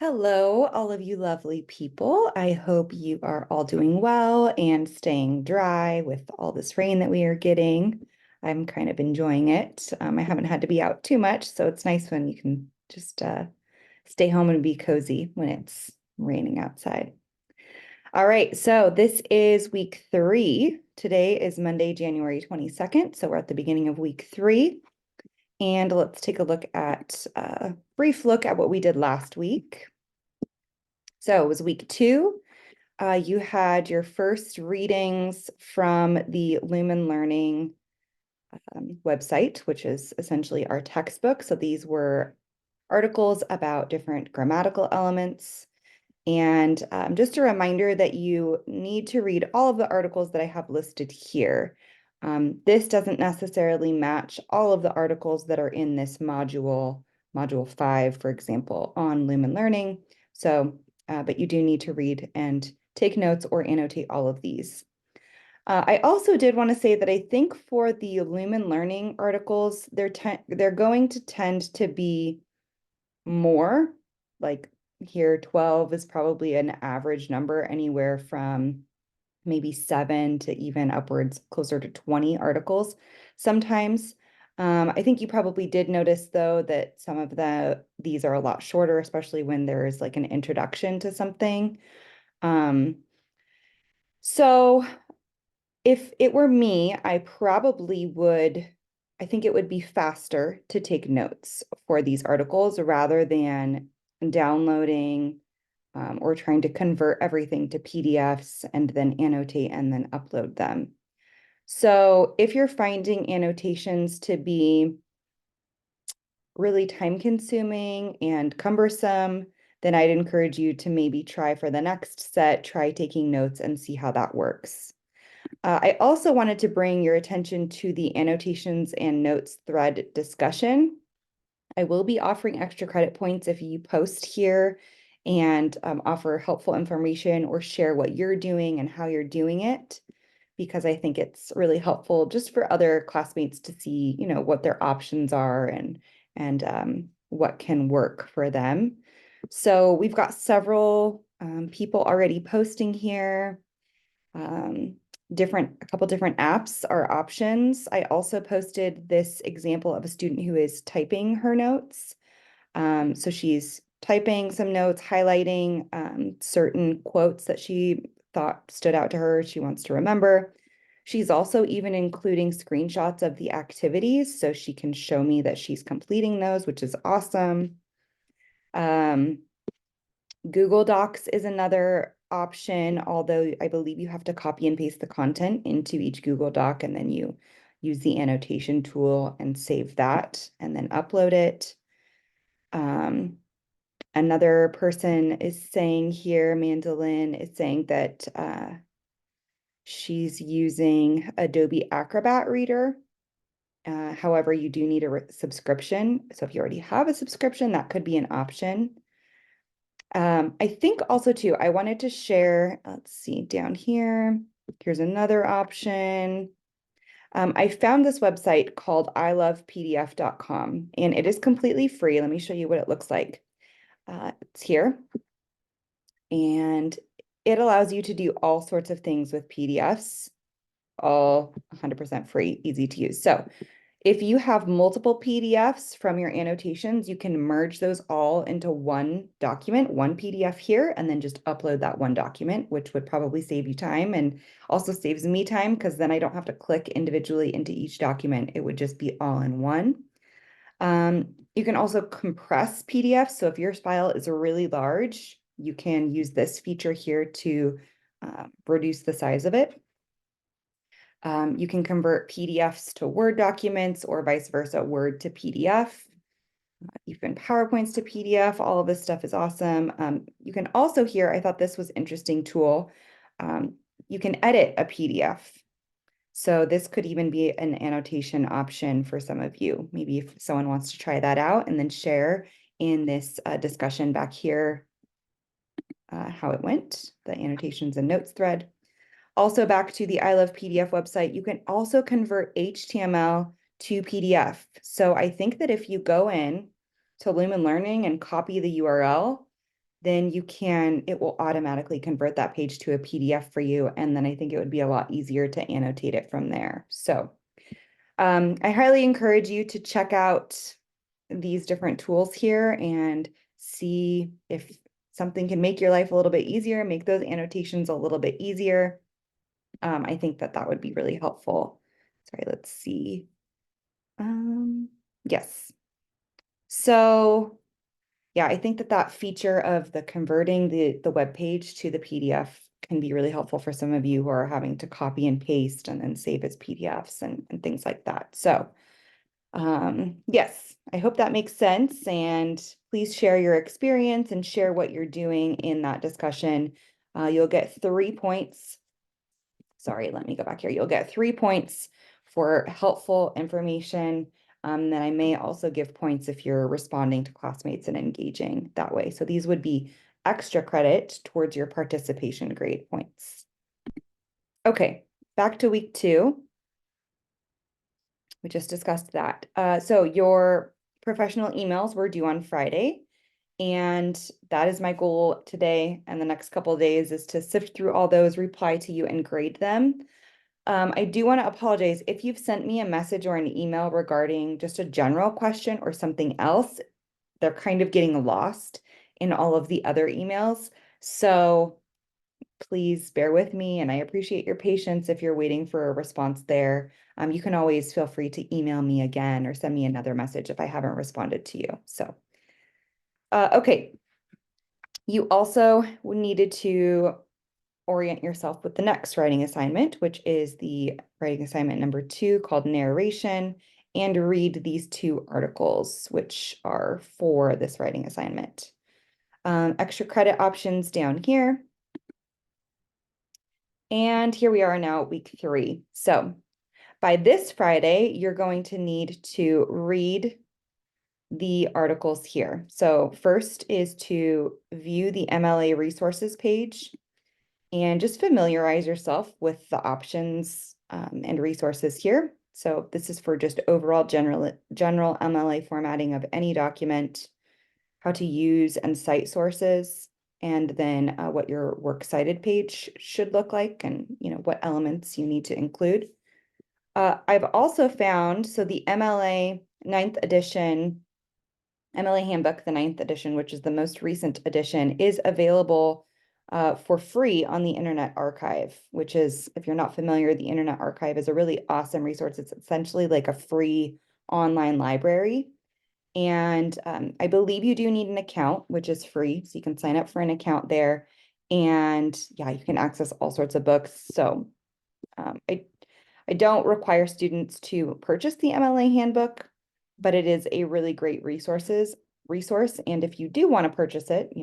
Hello, all of you lovely people. I hope you are all doing well and staying dry with all this rain that we are getting. I'm kind of enjoying it. I haven't had to be out too much, so it's nice when you can just stay home and be cozy when it's raining outside. All right, so this is week 3. Today is Monday, January 22nd, so we're at the beginning of week 3. And let's take a look at a brief look at what we did last week. So it was week 2. You had your first readings from the Lumen Learning website, which is essentially our textbook. So these were articles about different grammatical elements. And just a reminder that you need to read all of the articles that I have listed here. This doesn't necessarily match all of the articles that are in this module 5, for example, on Lumen Learning. So, but you do need to read and take notes or annotate all of these. I also did want to say that I think for the Lumen Learning articles, they're going to tend to be more, like here 12 is probably an average number, anywhere from maybe 7 to even upwards closer to 20 articles sometimes. I think you probably did notice though that some of these are a lot shorter, especially when there's like an introduction to something. Um, so if it were me, I think it would be faster to take notes for these articles rather than downloading or trying to convert everything to PDFs and then annotate and then upload them. So if you're finding annotations to be really time consuming and cumbersome, then I'd encourage you to maybe try for the next set, try taking notes and see how that works. I also wanted to bring your attention to the annotations and notes thread discussion. I will be offering extra credit points if you post here and offer helpful information or share what you're doing and how you're doing it, because I think it's really helpful just for other classmates to see, what their options are and what can work for them. So we've got several people already posting here. Um, a couple different apps are options. I also posted this example of a student who is typing her notes. So she's typing some notes, highlighting certain quotes that she thought stood out to her, she wants to remember. She's also even including screenshots of the activities so she can show me that she's completing those, which is awesome. Um, Google Docs is another option, although I believe you have to copy and paste the content into each Google Doc and then you use the annotation tool and save that and then upload it. Another person is saying here, Mandolin is saying that she's using Adobe Acrobat Reader. However, you do need a subscription. So if you already have a subscription, that could be an option. I think also too, I wanted to share, let's see down here. Here's another option. I found this website called ilovepdf.com and it is completely free. Let me show you what it looks like. It's here and it allows you to do all sorts of things with PDFs, all 100% free, easy to use. So if you have multiple PDFs from your annotations, you can merge those all into one document, one PDF here, and then just upload that one document, which would probably save you time and also saves me time because then I don't have to click individually into each document. It would just be all in one. You can also compress PDFs. So if your file is really large, you can use this feature here to reduce the size of it. You can convert PDFs to Word documents or vice versa, Word to PDF. You can PowerPoints to PDF. All of this stuff is awesome. You can also here, I thought this was interesting tool. You can edit a PDF. So this could even be an annotation option for some of you. Maybe if someone wants to try that out and then share in this discussion back here how it went, the annotations and notes thread. Also back to the I Love PDF website, you can also convert HTML to PDF. So I think that if you go in to Lumen Learning and copy the URL, then it will automatically convert that page to a PDF for you. And then I think it would be a lot easier to annotate it from there. So I highly encourage you to check out these different tools here and see if something can make your life a little bit easier, make those annotations a little bit easier. I think that would be really helpful. Sorry, let's see. Yes. So yeah, I think that feature of the converting the web page to the PDF can be really helpful for some of you who are having to copy and paste and then save as PDFs and things like that. So yes, I hope that makes sense. And please share your experience and share what you're doing in that discussion. You'll get 3 points. Sorry, let me go back here. You'll get 3 points for helpful information. Then I may also give points if you're responding to classmates and engaging that way. So these would be extra credit towards your participation grade points. Okay, back to week 2. We just discussed that. So your professional emails were due on Friday. And that is my goal today and the next couple of days is to sift through all those, reply to you, and grade them. I do want to apologize if you've sent me a message or an email regarding just a general question or something else. They're kind of getting lost in all of the other emails. So please bear with me, and I appreciate your patience if you're waiting for a response there. You can always feel free to email me again or send me another message if I haven't responded to you. So, okay. You also needed to orient yourself with the next writing assignment, which is the writing assignment number 2 called narration, and read these 2 articles, which are for this writing assignment. Extra credit options down here. And here we are now, week 3. So by this Friday, you're going to need to read the articles here. So first is to view the MLA resources page and just familiarize yourself with the options and resources here. So this is for just overall general MLA formatting of any document, how to use and cite sources, and then what your works cited page should look like, and what elements you need to include. I've also found, so the MLA 9th edition, MLA Handbook, the 9th edition, which is the most recent edition, is available for free on the Internet Archive, which is, if you're not familiar, the Internet Archive is a really awesome resource. It's essentially like a free online library. And I believe you do need an account, which is free. So you can sign up for an account there. And yeah, you can access all sorts of books. So I don't require students to purchase the MLA handbook, but it is a really great resource. And if you do want to purchase it,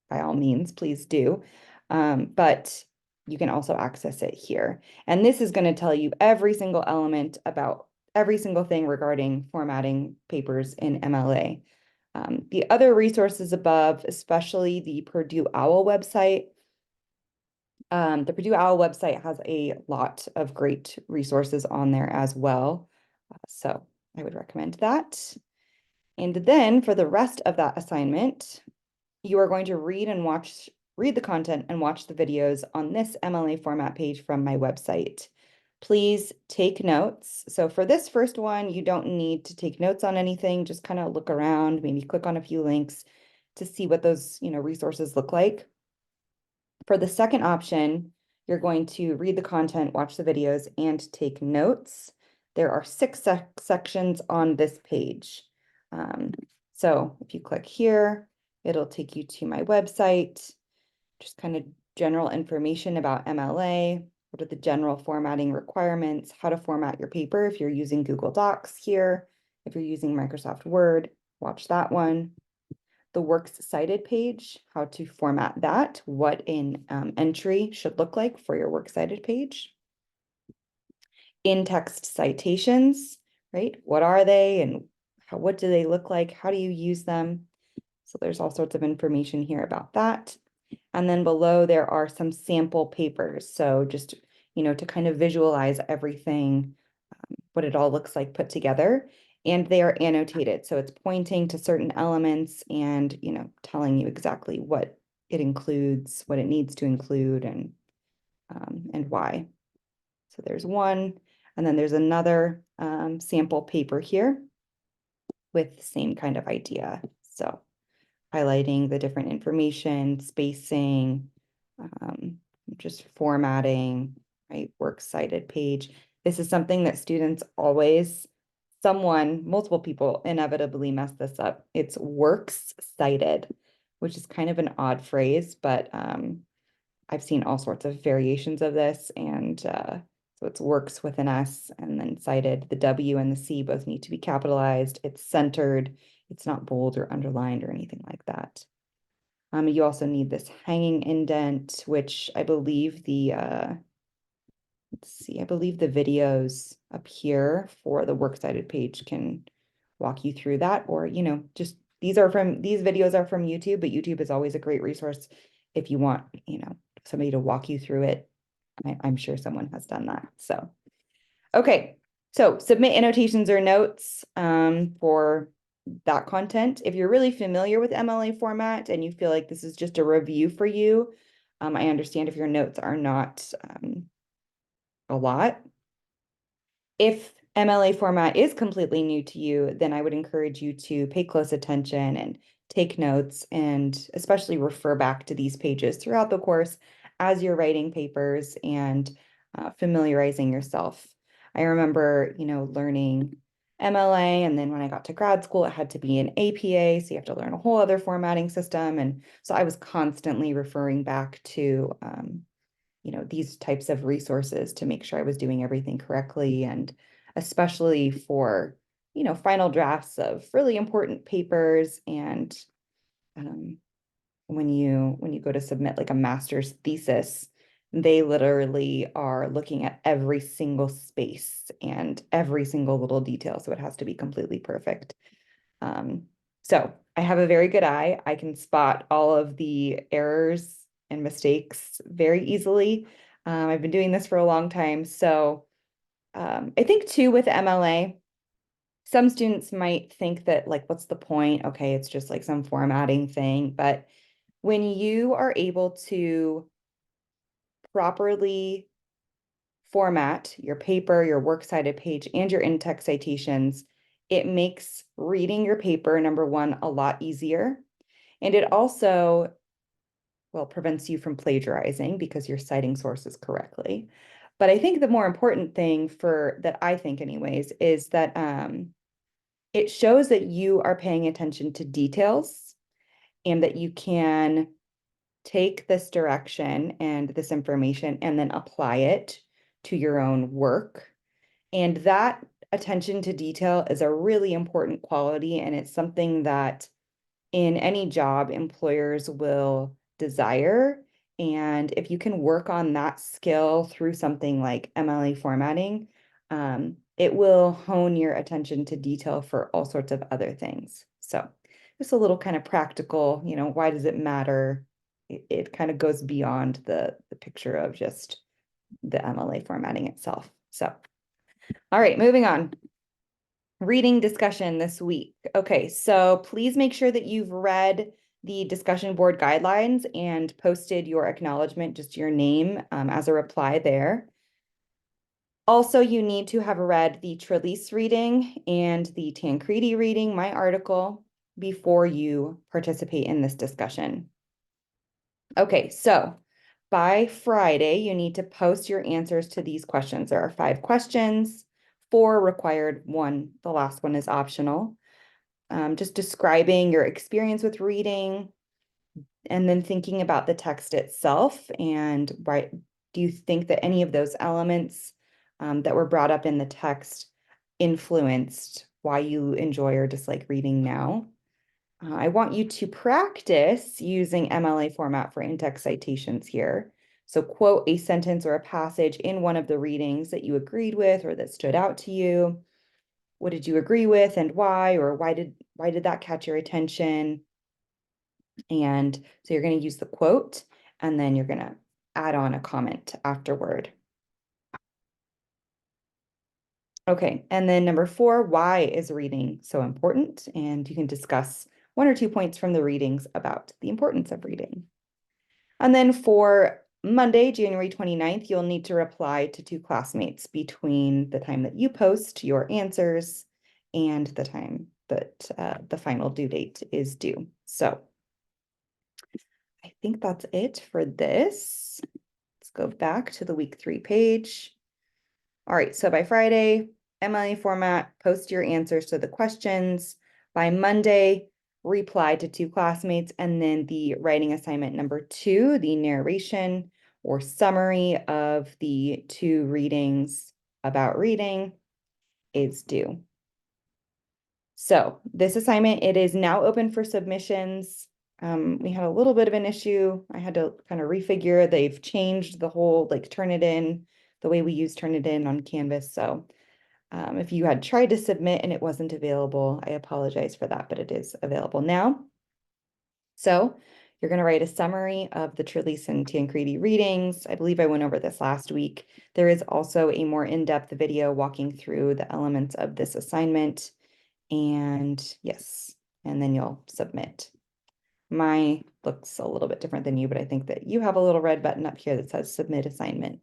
by all means, please do. But you can also access it here. And this is going to tell you every single element about every single thing regarding formatting papers in MLA. The other resources above, especially the Purdue OWL website, the Purdue OWL website has a lot of great resources on there as well. So I would recommend that. And then for the rest of that assignment, you are going to read the content and watch the videos on this MLA format page from my website. Please take notes. So for this first one, you don't need to take notes on anything, just kind of look around, maybe click on a few links to see what those, resources look like. For the second option, you're going to read the content, watch the videos, and take notes. There are 6 sections on this page. So if you click here, it'll take you to my website, just kind of general information about MLA, what are the general formatting requirements, how to format your paper if you're using Google Docs here, if you're using Microsoft Word, watch that one. The works cited page, how to format that, what an entry should look like for your works cited page. In-text citations, right? What are they and what do they look like? How do you use them? So there's all sorts of information here about that. And then below there are some sample papers. So just, to kind of visualize everything, what it all looks like put together. and they are annotated. So it's pointing to certain elements and, telling you exactly what it includes, what it needs to include, and why. So there's one, and then there's another sample paper here with the same kind of idea. So highlighting the different information, spacing, just formatting, right? Works cited page. This is something that students always, multiple people inevitably mess this up. It's works cited, which is kind of an odd phrase, but I've seen all sorts of variations of this. And so it's works with an S and then cited. The W and the C both need to be capitalized. It's centered. It's not bold or underlined or anything like that. You also need this hanging indent, which I believe let's see, I believe the videos up here for the works cited page can walk you through that, or, just these videos are from YouTube, but YouTube is always a great resource if you want, somebody to walk you through it. I'm sure someone has done that. So, okay. So submit annotations or notes for that content. If you're really familiar with MLA format and you feel like this is just a review for you, I understand if your notes are not a lot. If MLA format is completely new to you, then I would encourage you to pay close attention and take notes, and especially refer back to these pages throughout the course as you're writing papers and familiarizing yourself. I remember, learning MLA, and then when I got to grad school, it had to be an APA, so you have to learn a whole other formatting system. And so I was constantly referring back to these types of resources to make sure I was doing everything correctly. And especially for, final drafts of really important papers. And when you go to submit like a master's thesis, they literally are looking at every single space and every single little detail. So it has to be completely perfect. So I have a very good eye. I can spot all of the errors and mistakes very easily. I've been doing this for a long time. So I think too with MLA, some students might think that like, what's the point? Okay, it's just like some formatting thing. But when you are able to properly format your paper, your works cited page, and your in-text citations, it makes reading your paper, number one, a lot easier. And it also, well, prevents you from plagiarizing because you're citing sources correctly. But I think the more important thing that I think anyways, is that it shows that you are paying attention to details and that you can take this direction and this information and then apply it to your own work. And that attention to detail is a really important quality, and it's something that in any job employers will desire. And if you can work on that skill through something like MLA formatting, it will hone your attention to detail for all sorts of other things. So just a little kind of practical, why does it matter? It kind of goes beyond the picture of just the MLA formatting itself. So, all right, moving on. Reading discussion this week. Okay, so please make sure that you've read the discussion board guidelines and posted your acknowledgement, just your name as a reply there. Also, you need to have read the Trelease reading and the Tancredi reading, my article, before you participate in this discussion. Okay, so by Friday, you need to post your answers to these questions. There are 5 questions, 4 required, 1, the last one is optional. Just describing your experience with reading and then thinking about the text itself. And why do you think that any of those elements that were brought up in the text influenced why you enjoy or dislike reading now? I want you to practice using MLA format for in-text citations here. So quote a sentence or a passage in one of the readings that you agreed with or that stood out to you. What did you agree with and why, or why did that catch your attention? And so you're going to use the quote, and then you're going to add on a comment afterward. Okay, and then number 4, why is reading so important? And you can discuss 1 or 2 points from the readings about the importance of reading. And then for Monday, January 29th, you'll need to reply to 2 classmates between the time that you post your answers and the time that the final due date is due. So I think that's it for this. Let's go back to the week 3 page. All right, so by Friday, MLA format, post your answers to the questions. By Monday, reply to 2 classmates, and then the writing assignment number 2, the narration or summary of the 2 readings about reading is due. So this assignment, it is now open for submissions. We had a little bit of an issue. I had to kind of refigure. They've changed the whole like Turnitin, the way we use Turnitin on Canvas. So if you had tried to submit and it wasn't available, I apologize for that, but it is available now. So you're going to write a summary of the Trelease and Tancredi readings. I believe I went over this last week. There is also a more in-depth video walking through the elements of this assignment. And yes, and then you'll submit. My looks a little bit different than you, but I think that you have a little red button up here that says submit assignment.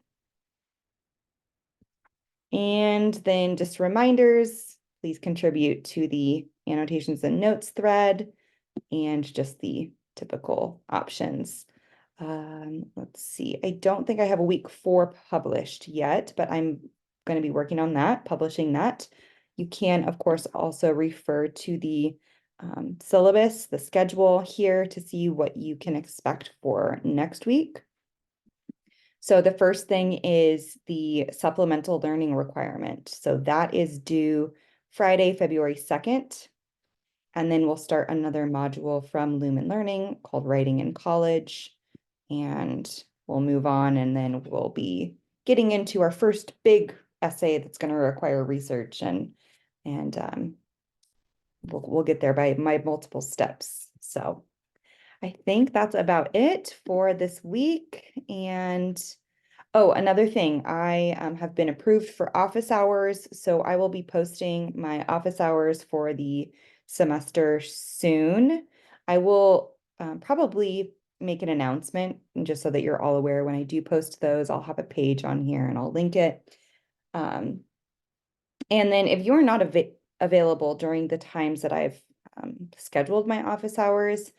And then just reminders, please contribute to the annotations and notes thread and just the typical options. Let's see, I don't think I have a week 4 published yet, but I'm going to be working on that, publishing that. You can, of course, also refer to the syllabus, the schedule here to see what you can expect for next week. So the first thing is the supplemental learning requirement. So that is due Friday, February 2nd. And then we'll start another module from Lumen Learning called Writing in College. And we'll move on, and then we'll be getting into our first big essay that's going to require research, and we'll get there by my multiple steps. So I think that's about it for this week. And oh, another thing, I have been approved for office hours, so I will be posting my office hours for the semester soon. I will probably make an announcement just so that you're all aware when I do post those. I'll have a page on here and I'll link it. And then if you're not available during the times that I've scheduled my office hours,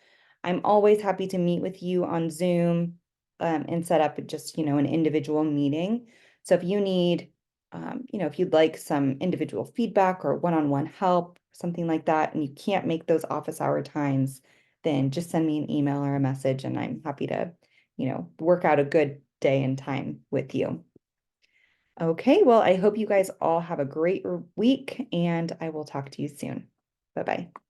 I'm always happy to meet with you on Zoom and set up just, an individual meeting. So if you need, if you'd like some individual feedback or one-on-one help, something like that, and you can't make those office hour times, then just send me an email or a message and I'm happy to, work out a good day and time with you. Okay, well, I hope you guys all have a great week and I will talk to you soon. Bye-bye.